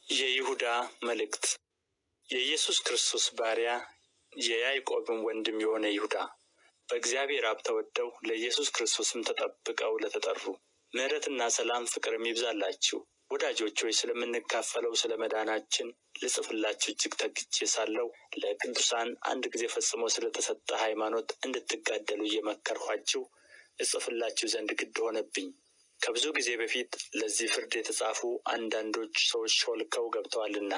የይሁዳ መልእክት። የኢየሱስ ክርስቶስ ባሪያ የያዕቆብም ወንድም የሆነ ይሁዳ፣ በእግዚአብሔር አብ ተወደው ለኢየሱስ ክርስቶስም ተጠብቀው ለተጠሩ ምሕረትና ሰላም ፍቅርም ይብዛላችሁ። ወዳጆች ሆይ፣ ስለምንካፈለው ስለ መዳናችን ልጽፍላችሁ እጅግ ተግቼ ሳለሁ ለቅዱሳን አንድ ጊዜ ፈጽሞ ስለተሰጠ ሃይማኖት እንድትጋደሉ እየመከርኋችሁ እጽፍላችሁ ዘንድ ግድ ሆነብኝ። ከብዙ ጊዜ በፊት ለዚህ ፍርድ የተጻፉ አንዳንዶች ሰዎች ሾልከው ገብተዋልና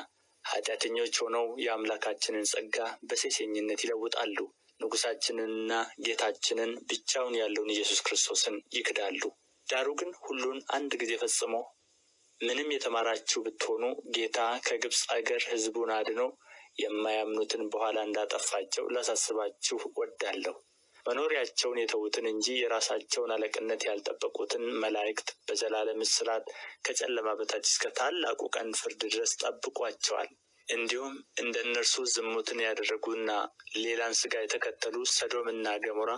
ኃጢአተኞች ሆነው የአምላካችንን ጸጋ በሴሰኝነት ይለውጣሉ። ንጉሣችንንና ጌታችንን ብቻውን ያለውን ኢየሱስ ክርስቶስን ይክዳሉ። ዳሩ ግን ሁሉን አንድ ጊዜ ፈጽሞ ምንም የተማራችሁ ብትሆኑ ጌታ ከግብፅ አገር ሕዝቡን አድኖ የማያምኑትን በኋላ እንዳጠፋቸው ላሳስባችሁ ወዳለሁ። መኖሪያቸውን የተዉትን እንጂ የራሳቸውን አለቅነት ያልጠበቁትን መላእክት በዘላለም እስራት ከጨለማ በታች እስከ ታላቁ ቀን ፍርድ ድረስ ጠብቋቸዋል። እንዲሁም እንደ እነርሱ ዝሙትን ያደረጉና ሌላን ሥጋ የተከተሉ ሰዶምና ገሞራ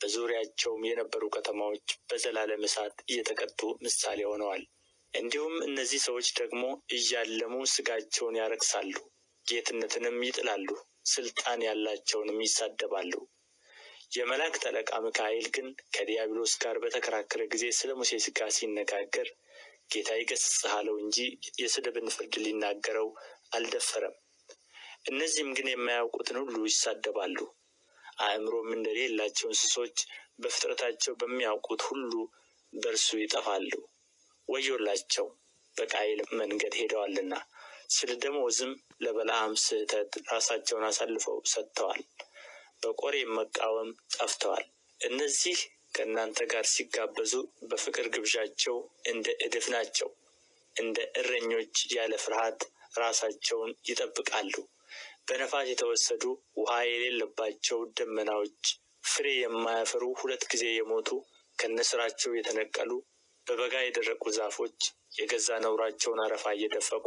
በዙሪያቸውም የነበሩ ከተማዎች በዘላለም እሳት እየተቀጡ ምሳሌ ሆነዋል። እንዲሁም እነዚህ ሰዎች ደግሞ እያለሙ ሥጋቸውን ያረክሳሉ፣ ጌትነትንም ይጥላሉ፣ ሥልጣን ያላቸውንም ይሳደባሉ። የመላእክት አለቃ ሚካኤል ግን ከዲያብሎስ ጋር በተከራከረ ጊዜ ስለ ሙሴ ሥጋ ሲነጋገር ጌታ ይገሥጽህ አለው እንጂ የስድብን ፍርድ ሊናገረው አልደፈረም። እነዚህም ግን የማያውቁትን ሁሉ ይሳደባሉ። አእምሮም እንደሌላቸው እንስሶች በፍጥረታቸው በሚያውቁት ሁሉ በእርሱ ይጠፋሉ። ወዮላቸው! በቃየል መንገድ ሄደዋልና ስለ ደመወዝም ለበለዓም ስሕተት ራሳቸውን አሳልፈው ሰጥተዋል። በቆሬም መቃወም ጠፍተዋል። እነዚህ ከእናንተ ጋር ሲጋበዙ በፍቅር ግብዣቸው እንደ እድፍ ናቸው። እንደ እረኞች ያለ ፍርሃት ራሳቸውን ይጠብቃሉ። በነፋስ የተወሰዱ ውሃ የሌለባቸው ደመናዎች፣ ፍሬ የማያፈሩ 2 ጊዜ የሞቱ ከነሥራቸው የተነቀሉ በበጋ የደረቁ ዛፎች የገዛ ነውራቸውን አረፋ እየደፈቁ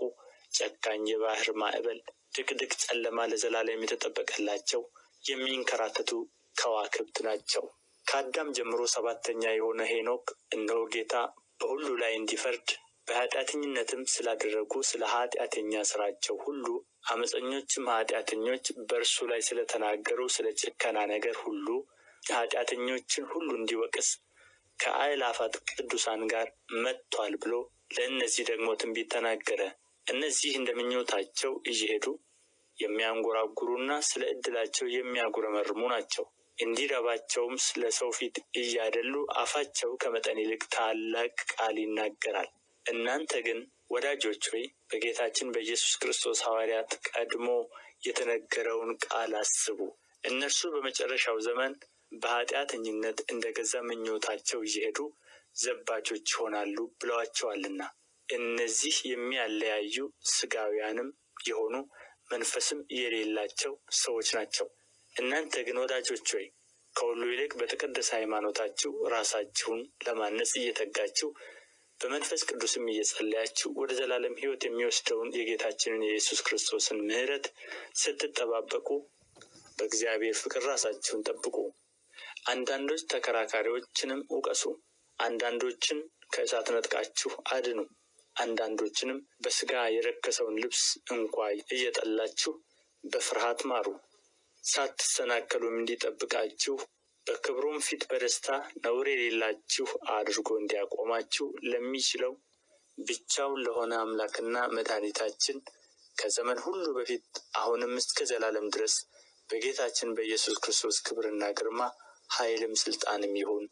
ጨካኝ የባህር ማዕበል፣ ድቅድቅ ጨለማ ለዘላለም የተጠበቀላቸው የሚንከራተቱ ከዋክብት ናቸው። ከአዳም ጀምሮ 7ተኛ የሆነ ሄኖክ እነሆ ጌታ በሁሉ ላይ እንዲፈርድ በኃጢአተኝነትም ስላደረጉ ስለ ኃጢአተኛ ሥራቸው ሁሉ ዓመፀኞችም ኃጢአተኞች በእርሱ ላይ ስለተናገሩ ስለ ጭከና ነገር ሁሉ ኃጢአተኞችን ሁሉ እንዲወቅስ ከአእላፋት ቅዱሳን ጋር መጥቶአል ብሎ ለእነዚህ ደግሞ ትንቢት ተናገረ። እነዚህ እንደ ምኞታቸው እየሄዱ የሚያንጎራጉሩና ስለ ዕድላቸው የሚያጉረመርሙ ናቸው። እንዲረባቸውም ስለ ሰው ፊት እያደሉ አፋቸው ከመጠን ይልቅ ታላቅ ቃል ይናገራል። እናንተ ግን ወዳጆች ሆይ በጌታችን በኢየሱስ ክርስቶስ ሐዋርያት ቀድሞ የተነገረውን ቃል አስቡ። እነርሱ በመጨረሻው ዘመን በኃጢአተኝነት እንደ ገዛ ምኞታቸው እየሄዱ ዘባቾች ይሆናሉ ብለዋቸዋልና። እነዚህ የሚያለያዩ ሥጋውያንም የሆኑ መንፈስም የሌላቸው ሰዎች ናቸው። እናንተ ግን ወዳጆች ሆይ ከሁሉ ይልቅ በተቀደሰ ሃይማኖታችሁ ራሳችሁን ለማነጽ እየተጋችሁ በመንፈስ ቅዱስም እየጸለያችሁ ወደ ዘላለም ሕይወት የሚወስደውን የጌታችንን የኢየሱስ ክርስቶስን ምሕረት ስትጠባበቁ በእግዚአብሔር ፍቅር ራሳችሁን ጠብቁ። አንዳንዶች ተከራካሪዎችንም ውቀሱ፣ አንዳንዶችን ከእሳት ነጥቃችሁ አድኑ፣ አንዳንዶችንም በሥጋ የረከሰውን ልብስ እንኳ እየጠላችሁ በፍርሃት ማሩ። ሳትሰናከሉም እንዲጠብቃችሁ በክብሩም ፊት በደስታ ነውር የሌላችሁ አድርጎ እንዲያቆማችሁ ለሚችለው ብቻውን ለሆነ አምላክና መድኃኒታችን ከዘመን ሁሉ በፊት አሁንም እስከ ዘላለም ድረስ በጌታችን በኢየሱስ ክርስቶስ ክብርና ግርማ ኃይልም ሥልጣንም ይሁን፣